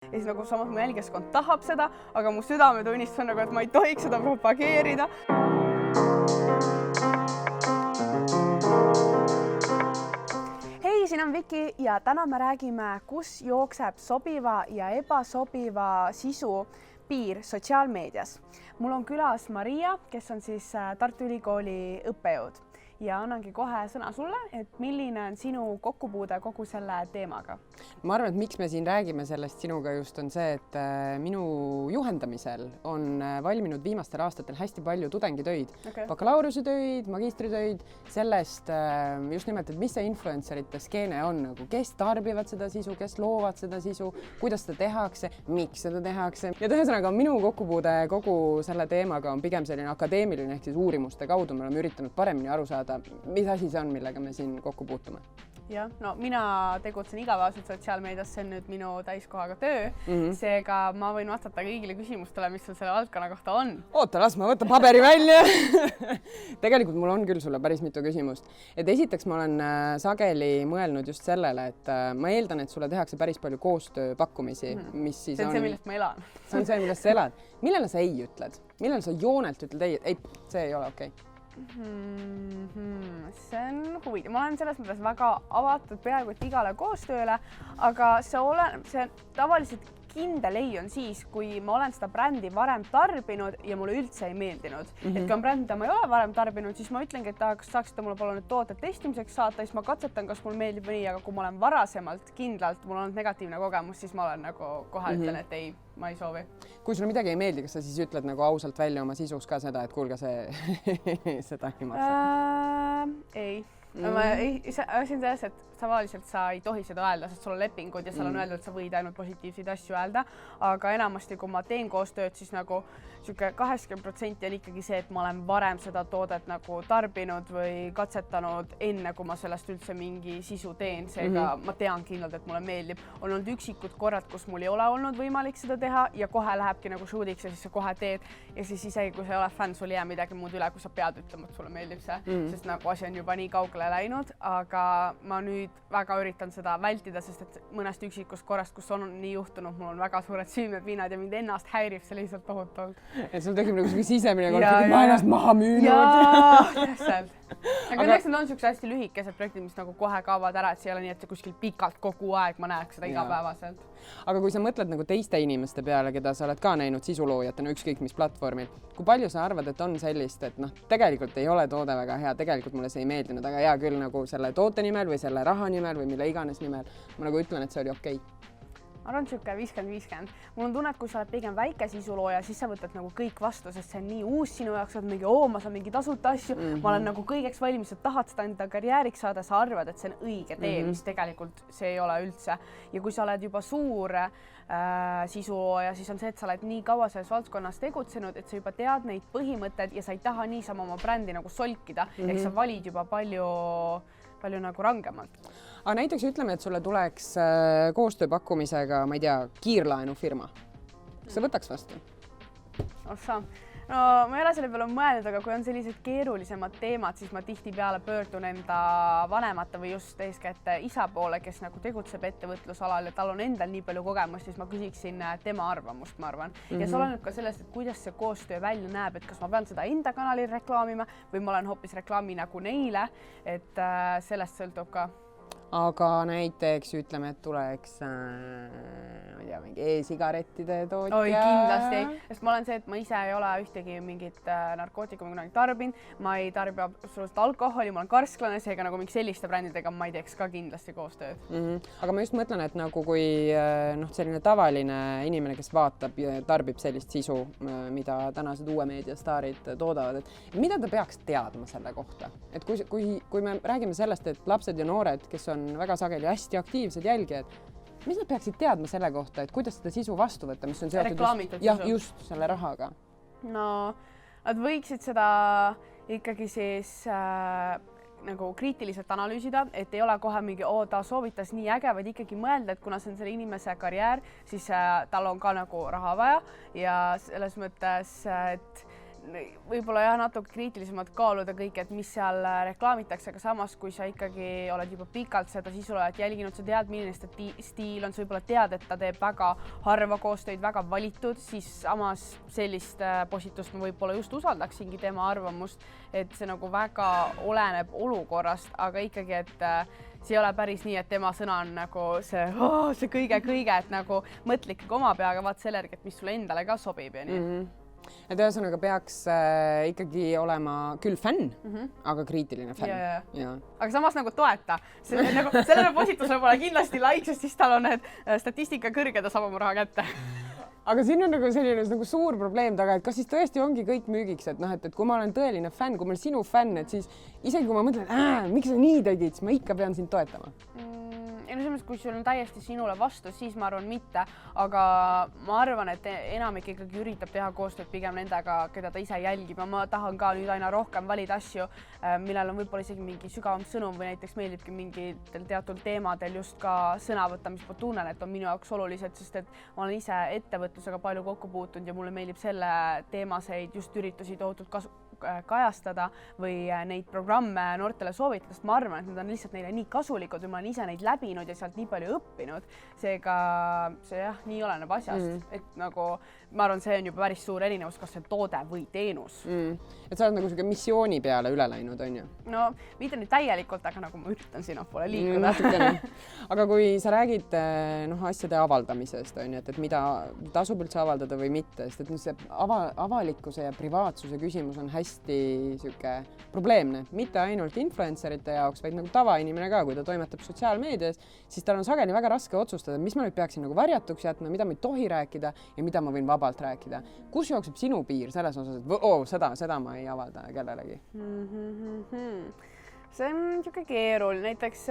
Ja siis nagu samas mu jälgijaskond tahab seda, aga mu südametunnistus on nagu, et ma ei tohiks seda propageerida. Hei, siin on Viki ja täna me räägime, kus jookseb sobiva ja ebasobiva sisu piir sotsiaalmeedias. Mul on külas Maria, kes on siis Tartu Ülikooli õppejõud ja annangi kohe sõna sulle, et milline on sinu kokkupuude kogu selle teemaga? Ma arvan, et miks me siin räägime sellest sinuga just on see, et minu juhendamisel on valminud viimastel aastatel hästi palju tudengitöid, bakalaureusetöid, magistritöid, sellest just nimelt, et mis see influencerite skeene on, nagu kes tarbivad seda sisu, kes loovad seda sisu, kuidas seda tehakse, miks seda tehakse. Ja ühesõnaga minu kokkupuude kogu selle teemaga on pigem selline akadeemiline ehk siis uurimuste kaudu me oleme üritanud paremini aru saada, mis asi see on, millega me siin kokku puutume? Jah, no mina tegutsen igapäevaselt sotsiaalmeedias, see on nüüd minu täiskohaga töö, seega ma võin vastata kõigile küsimustele, mis sul selle valdkonna kohta on. Oota, las ma võtan paberi välja. Tegelikult mul on küll sulle päris mitu küsimust. Et esiteks ma olen sageli mõelnud just sellele, et ma eeldan, et sulle tehakse päris palju koostööpakkumisi, mis siis on... See on see, millest ma elan. See on see, millest sa elad. Millele sa ei ütled? Millele sa joonelt ütled ei, see ei ole okei? See on huvitav. Ma olen selles mõttes väga avatud peaaegu et igale koostööle, aga see tavaliselt kindel ei on siis, kui ma olen seda brändi varem tarbinud ja mulle üldse ei meeldinud. Et kui on bränd, mida ma ei ole varem tarbinud, siis ma ütlengi, et kas saaksite mulle palun need tooted testimiseks saata, siis ma katsetan, kas mulle meeldib või nii, aga kui ma olen varasemalt kindlalt, mul on olnud negatiivne kogemus, siis ma olen nagu kohe ütlen, et ei, ma ei soovi. Kui sulle midagi ei meeldi, kas sa siis ütled nagu ausalt välja oma sisus ka seda, et kuulge seda ei maksa? Ei. See on selles, et tavaliselt sa ei tohi seda öelda, sest sul on lepingud ja seal on öeldud, et sa võid ainult positiivseid asju öelda, aga enamasti, kui ma teen koostööd, siis nagu 80% on ikkagi see, et ma olen varem seda toodet nagu tarbinud või katsetanud enne, kui ma sellest üldse mingi sisu teen, seega ma tean kindlalt, et mulle meeldib. On olnud üksikud korrad, kus mul ei ole olnud võimalik seda teha ja kohe lähebki nagu shoot'iks ja siis sa kohe teed ja siis isegi, kui sa ei ole fänn, sul ei jää midagi muud üle, kui sa pead ütlema, et sulle meeldib see, sest nagu asi on juba nii kaugele läinud, aga ma nüüd väga üritan seda vältida, sest et mõnest üksikust korrast, kus on nii juhtunud, mul on väga suured süümepiinad ja mind ennast häirib see lihtsalt tohutult. Et sul tekib nagu sisemine konflikt, ma ennast maha müünud. Jaa, täpselt. Aga õnneks need on niisugused hästi lühikesed projektid, mis nagu kohe kaovad ära, et see ei ole nii, et kuskil pikalt kogu aeg ma näeks seda igapäevaselt. Aga kui sa mõtled nagu teiste inimeste peale, keda sa oled ka näinud sisuloojatena ükskõik mis platvormil, kui palju sa arvad, et on sellist, et tegelikult ei ole toode väga hea, tegelikult mulle see ei meeldinud, aga hea küll nagu selle toote nimel või selle raha nimel või mille iganes nimel, ma nagu ütlen, et see oli okei. Ma arvan, et 50-50. Mul on tunne, et kui sa oled pigem väike sisulooja, siis sa võtad nagu kõik vastu, sest see on nii uus sinu jaoks, sa oled mingi, ma saan mingi tasuta asju, ma olen nagu kõigeks valmis, sa tahad seda enda karjääriks saada, sa arvad, et see on õige tee, mis tegelikult see ei ole üldse. Ja kui sa oled juba suur sisulooja, siis on see, et sa oled nii kaua selles valdkonnas tegutsenud, et sa juba tead neid põhimõtted ja sa ei taha niisama oma brändi nagu solkida, ehk sa valid juba palju nagu rangemalt. Aga näiteks ütleme, et sulle tuleks koostööpakkumisega, ma ei tea, kiirlaenufirma. Kas sa võtaks vastu? No ma ei ole selle peale mõelnud, aga kui on sellised keerulisemad teemad, siis ma tihtipeale pöördun enda vanemate või just eeskätt isa poole, kes nagu tegutseb ettevõtlusalal ja tal on endal nii palju kogemust, siis ma küsiksin tema arvamust, ma arvan. Ja see oleneb ka sellest, et kuidas see koostöö välja näeb, et kas ma pean seda enda kanalil reklaamima või ma olen hoopis reklaami nagu neile, et sellest sõltub ka. Aga näiteks ütleme, et tuleks ma ei tea, mingi e-sigarettide tootja. Oi, kindlasti. Sest ma olen see, et ma ise ei ole ühtegi mingit narkootikumi kunagi tarbinud. Ma ei tarbi absoluutselt alkoholi, ma olen karsklane, seega nagu mingi selliste brändidega ma ei teeks ka kindlasti koostööd. Aga ma just mõtlen, et nagu kui selline tavaline inimene, kes vaatab ja tarbib sellist sisu, mida tänased uue meediastaarid toodavad, et mida ta peaks teadma selle kohta? Et kui me räägime sellest, et lapsed ja noored, kes on väga sageli hästi aktiivsed jälgijad, mis nad peaksid teadma selle kohta, et kuidas seda sisu vastu võtta, mis on seotud just selle rahaga? No, nad võiksid seda ikkagi siis nagu kriitiliselt analüüsida, et ei ole kohe mingi, ta soovitas nii äge, vaid ikkagi mõelda, et kuna see on selle inimese karjäär, siis tal on ka nagu raha vaja ja selles mõttes, et võib-olla jah, natuke kriitilisemalt kaaluda kõike, et mis seal reklaamitakse, aga samas, kui sa ikkagi oled juba pikalt seda sisu oled jälginud, sa tead, milline stiil on, sa võib-olla tead, et ta teeb väga harva koostöid, väga valitud, siis samas sellist postitust ma võib-olla just usaldaksingi tema arvamust, et see nagu väga oleneb olukorrast, aga ikkagi, et see ei ole päris nii, et tema sõna on nagu see kõige, et nagu mõtle ikkagi oma peaga, vaat selle järgi, et mis sulle endale ka sobib ja nii. Et ühesõnaga peaks ikkagi olema küll fänn, aga kriitiline fänn. Ja. Aga samas nagu toeta. Sellele postitusele pole kindlasti like, sest siis tal on need statistika kõrged ja saab oma raha kätte. Aga siin on nagu selline nagu suur probleem taga, et kas siis tõesti ongi kõik müügiks, et noh, et kui ma olen tõeline fänn, kui ma olen sinu fänn, et siis isegi kui ma mõtlen, miks sa nii tegid, siis ma ikka pean sind toetama. Ja no selles, kui sul on täiesti sinule vastu, siis ma arvan mitte, aga ma arvan, et enamik ikkagi üritab teha koostööd pigem nendega, keda ta ise jälgib ja ma tahan ka nüüd aina rohkem valida asju, millel on võib-olla isegi mingi sügavam sõnum või näiteks meeldibki mingitel teatud teemadel just ka sõna võtta, mis ma tunnen, et on minu jaoks olulised, sest et ma olen ise ettevõtlusega palju kokku puutunud ja mulle meeldib selle teemaseid just üritusi tohutult kajastada või neid programme noortele soovitada, sest ma arvan, et need on lihtsalt neile nii kasulikud või ma olen ise neid läbinud ja sealt nii palju õppinud. Seega see jah, nii oleneb asjast, et nagu ma arvan, see on juba päris suur erinevus, kas see toode või teenus. Et sa oled nagu selline missiooni peale üle läinud, on ju? No mitte nüüd täielikult, aga nagu ma üritan sinnapoole liikuda. Aga kui sa räägid asjade avaldamisest, on ju, et mida tasub üldse avaldada või mitte, sest et see avalikkuse ja privaatsuse küsimus on hästi siuke probleemne, mitte ainult influencerite jaoks, vaid nagu tavainimene ka, kui ta toimetab sotsiaalmeedias, siis tal on sageli väga raske otsustada, mis ma nüüd peaksin nagu varjatuks jätma, mida ma ei tohi rääkida ja mida ma võin vabalt rääkida. Kus jookseb sinu piir selles osas, et seda ma ei avalda kellelegi? See on niisugune keeruline, näiteks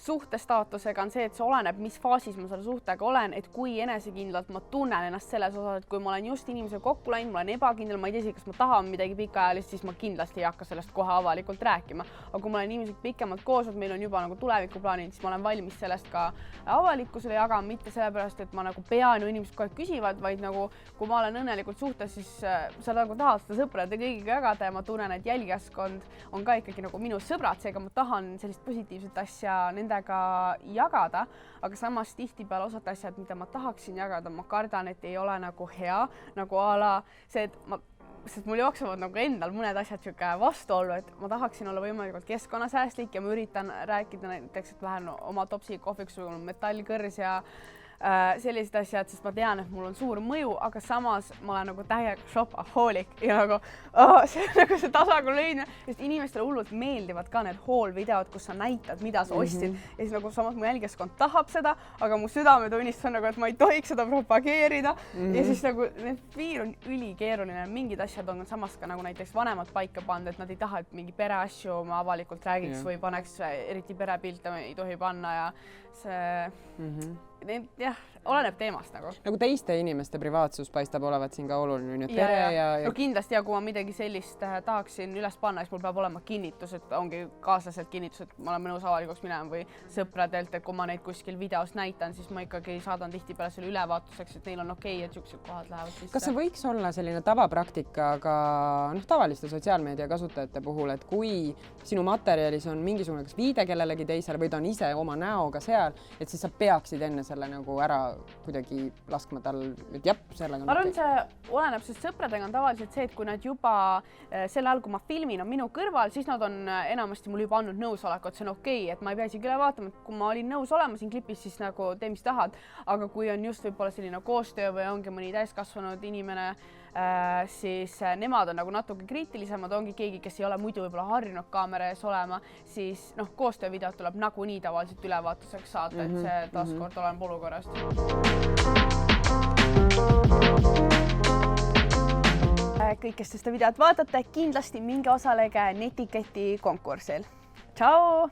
suhtestaatusega on see, et see oleneb, mis faasis ma selle suhtega olen, et kui enesekindlalt ma tunnen ennast selles osas, et kui ma olen just inimesega kokku läinud, ma olen ebakindel, ma ei tea, kas ma tahan midagi pikaajalist, siis ma kindlasti ei hakka sellest kohe avalikult rääkima. Aga kui ma olen inimesega pikemalt koos, et meil on juba nagu tulevikuplaanid, siis ma olen valmis sellest ka avalikkusele jagama, mitte sellepärast, et ma nagu pean ju inimesed kohe küsivad, vaid nagu kui ma olen õnnelikult suhtes, siis sa nagu tahad seda sõprade kõigiga jagada ja ma tunnen, et jälgijaskond on ka ikkagi nagu minu sõbrad, seega ma tahan sellist positiivset asja nendega jagada, aga samas tihtipeale osad asjad, mida ma tahaksin jagada, ma kardan, et ei ole nagu hea, nagu a la see, sest mul jooksevad nagu endal mõned asjad siuke vastuollu, et ma tahaksin olla võimalikult keskkonnasäästlik ja ma üritan rääkida näiteks, et lähen oma topsi kohviks või metallkõrs ja sellised asjad, sest ma tean, et mul on suur mõju, aga samas ma olen nagu täiega shopaholic ja nagu see on nagu see tasakaalu leidmine, sest inimestele hullult meeldivad ka need haul-videod, kus sa näitad, mida sa ostsid ja siis nagu samas mu jälgijaskond tahab seda, aga mu südametunnistus on nagu, et ma ei tohiks seda propageerida ja siis nagu need piir on ülikeeruline, mingid asjad on samas ka nagu näiteks vanemad paika pandud, et nad ei taha, et mingi pereasju ma avalikult räägiks või paneks, eriti perepilte ei tohi panna ja see jah, oleneb teemast nagu. Nagu teiste inimeste privaatsus paistab olevat siin ka oluline, et pere ja... No kindlasti, ja kui ma midagi sellist tahaksin üles panna, siis mul peab olema kinnitus, et ongi kaaslaselt kinnitus, et ma olen nõus avalikuks minema või sõpradelt, et kui ma neid kuskil videos näitan, siis ma ikkagi saadan tihtipeale selle ülevaatuseks, et neil on okei, et siuksed kohad lähevad sisse. Kas see võiks olla selline tavapraktika ka tavaliste sotsiaalmeedia kasutajate puhul, et kui sinu materjalis on mingisugune kas viide kellelegi teisele või ta on ise oma näoga seal, et siis sa peaksid enne selle nagu ära kuidagi laskma tal, et sellega ma arvan, see oleneb, sest sõpradega on tavaliselt see, et kui nad juba sel ajal, kui ma filmin, on minu kõrval, siis nad on enamasti mul juba andnud nõusoleku, et see on okei, et ma ei pea isegi üle vaatama, et kui ma olin nõus olema siin klipis, siis nagu tee, mis tahad, aga kui on just võib-olla selline koostöö või ongi mõni täiskasvanud inimene, siis nemad on nagu natuke kriitilisemad, ongi keegi, kes ei ole muidu võib-olla harjunud kaamera ees olema, siis koostöövideod tuleb nagunii tavaliselt ülevaatuseks saata, et see taaskord oleneb olukorrast. Kõik, kes seda videot vaatate, kindlasti minge osalege netiketi konkursil. Tšau!